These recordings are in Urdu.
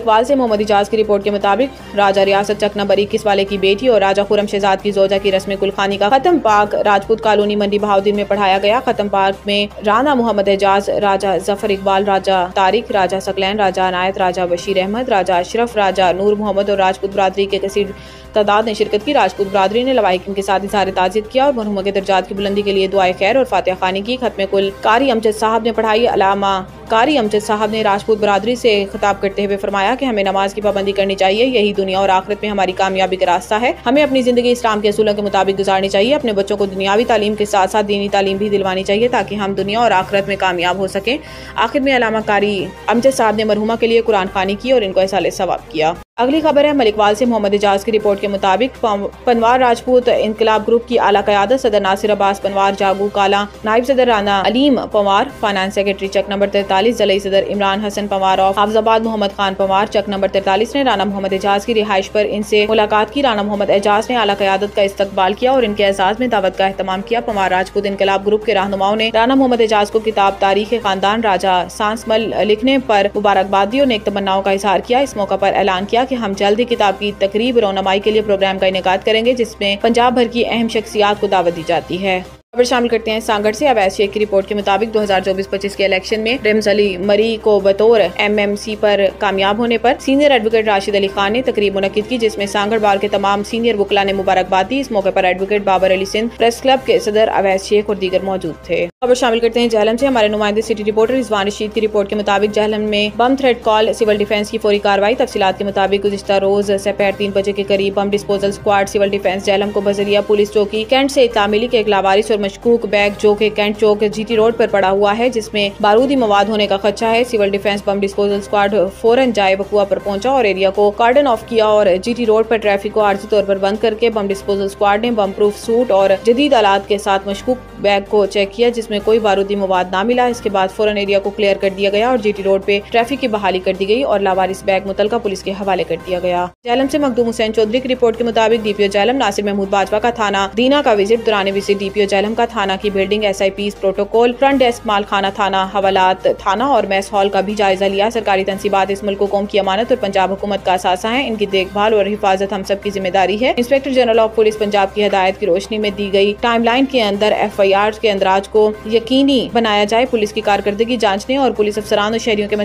اقبال سے محمد اجاز کی رپورٹ کے مطابق راجہ ریاست چک نمبر 21 والے کی بیٹی اور راجہ خرم شہزاد کی زوجہ کی رسم کلخانی کا ختم پاک راجپوت کالونی منڈی بہاؤدین میں پڑھایا گیا۔ ختم پاک میں رانا محمد اعجاز، راجہ ظفر اقبال، راجہ طارق، راجہ ثقلین، راجہ عنایت، راجہ بشیر احمد، راجہ اشرف، راجہ نور محمد اور راجپوت برادری کے کثیر تعداد نے شرکت کی۔ راجپوت برادری نے لوائقین کے ساتھ اظہار تعزیت کیا اور مرحومہ کے درجات کی بلندی کے لیے دعائے خیر اور فاتحہ خوانی کی۔ ختم کل قاری امجد صاحب نے پڑھائی۔ علامہ قاری امجد صاحب نے راجپوت برادری سے خطاب کرتے ہوئے فرمایا کہ ہمیں نماز کی پابندی کرنی چاہیے، یہی دنیا اور آخرت میں ہماری کامیابی کا راستہ ہے۔ ہمیں اپنی زندگی اسلام کے اصولوں کے مطابق گزارنی چاہیے، اپنے بچوں کو دنیاوی تعلیم کے ساتھ ساتھ دینی تعلیم بھی دلوانی چاہیے تاکہ ہم دنیا اور آخرت میں کامیاب ہو سکیں۔ آخر میں علامہ قاری امجد صاحب نے مرحومہ کے لیے قرآن خوانی کی اور ان کو ایصال ثواب کیا۔ اگلی خبر ہے ملک وال سے محمد اعجاز کی رپورٹ کے مطابق پنوار راجپوت انقلاب گروپ کی اعلیٰ قیادت صدر ناصر عباس پنوار جاگو کالا، نائب صدر رانا علیم پنوار، فائنانس سیکرٹری چک نمبر 43 ضلعی صدر عمران حسن پنوار آف حافظ آباد محمد خان پنوار چک نمبر 43 نے رانا محمد اعجاز کی رہائش پر ان سے ملاقات کی۔ رانا محمد اعجاز نے اعلیٰ قیادت کا استقبال کیا اور ان کے اعزاز میں دعوت کا اہتمام کیا۔ پنوار راجپوت انقلاب گروپ کے رہنماؤں نے رانا محمد اعجاز کو کتاب تاریخ خاندان راجہ سانسمل لکھنے پر مبارکباد دی اور نیک تمناؤں کا اظہار کیا۔ اس موقع پر اعلان کیا کہ ہم جلد ہی کتاب کی تقریب رونمائی کے لیے پروگرام کا انعقاد کریں گے جس میں پنجاب بھر کی اہم شخصیات کو دعوت دی جاتی ہے۔ خبر شامل کرتے ہیں سانگڑ سے۔ اویس شیخ کی رپورٹ کے مطابق 2024-25 کے الیکشن میں رمز علی مری کو بطور MMC پر کامیاب ہونے پر سینئر ایڈوکیٹ راشد علی خان نے تقریب منعقد کی جس میں سانگڑ بار کے تمام سینئر وکلاء نے مبارکباد دی۔ اس موقع پر ایڈوکیٹ بابر علی سندھ پریس کلب کے صدر اویس شیخ اور دیگر موجود تھے۔ خبر شامل کرتے ہیں جہلم سے۔ ہمارے نمائندے سٹی رپورٹر رضوان رشید کی رپورٹ کے مطابق جہلم میں بم تھریٹ کال، سول ڈیفنس کی فوری کارروائی۔ تفصیلات کے مطابق گزشتہ روز سپہر 3 بجے کے قریب bomb disposal squad civil defence Jhelum کو بذریعہ پولیس چوکی کینٹ سے اطلاع ملی کہ ایک لاوارث اور مشکوک بیگ جو کہ کینٹ چوک GT روڈ پر پڑا ہوا ہے جس میں بارودی مواد ہونے کا خدشہ ہے۔ Civil defence bomb disposal squad فوراً جائے وقوع پر پہنچا اور ایریا کو کارڈن آف کیا اور GT روڈ پر ٹریفک کو عارضی طور پر بند کر کے بم ڈسپوزل اسکواڈ نے بم پروف سوٹ اور جدید آلات کے ساتھ مشکوک بیگ کو چیک کیا جس میں کوئی بارودی مواد نہ ملا۔ اس کے بعد فوراً ایریا کو کلیئر کر دیا گیا اور GT روڈ پہ ٹریفک کی بحالی کر دی گئی اور لاوارث بیگ متعلقہ پولیس کے حوالے کر دیا گیا۔ جہلم سے مخدوم حسین چودھری کی رپورٹ کے مطابق DPO جہلم ناصر محمود باجوہ کا تھانہ دینا کا وزٹ۔ دوران وزٹ DPO جہلم کا تھانہ کی building SIPs protocol, front desk, مال خانہ تھانہ، حوالات تھانہ اور میس ہال کا بھی جائزہ لیا۔ سرکاری تنصیبات اس ملک کو قوم کی امانت اور پنجاب حکومت کا اثاثہ ہیں، ان کی دیکھ بھال اور حفاظت ہم سب کی ذمہ داری ہے۔ Inspector general of police Punjab کی ہدایت کی روشنی میں دی گئی ٹائم لائن کے اندر FIR کے اندراج کو یقینی بنایا جائے۔ پولیس کی کارکردگی جانچنے اور پولیس افسران اور شہریوں کے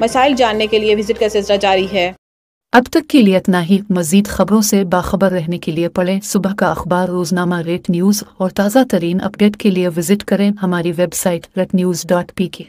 مسائل جاننے کے لیے وزٹ کا سلسلہ جاری ہے۔ اب تک کے لیے اتنا ہی۔ مزید خبروں سے باخبر رہنے کے لیے پڑھیں صبح کا اخبار، روزنامہ ریٹ نیوز اور تازہ ترین اپڈیٹ کے لیے وزٹ کریں ہماری ویب سائٹ retnews.pk۔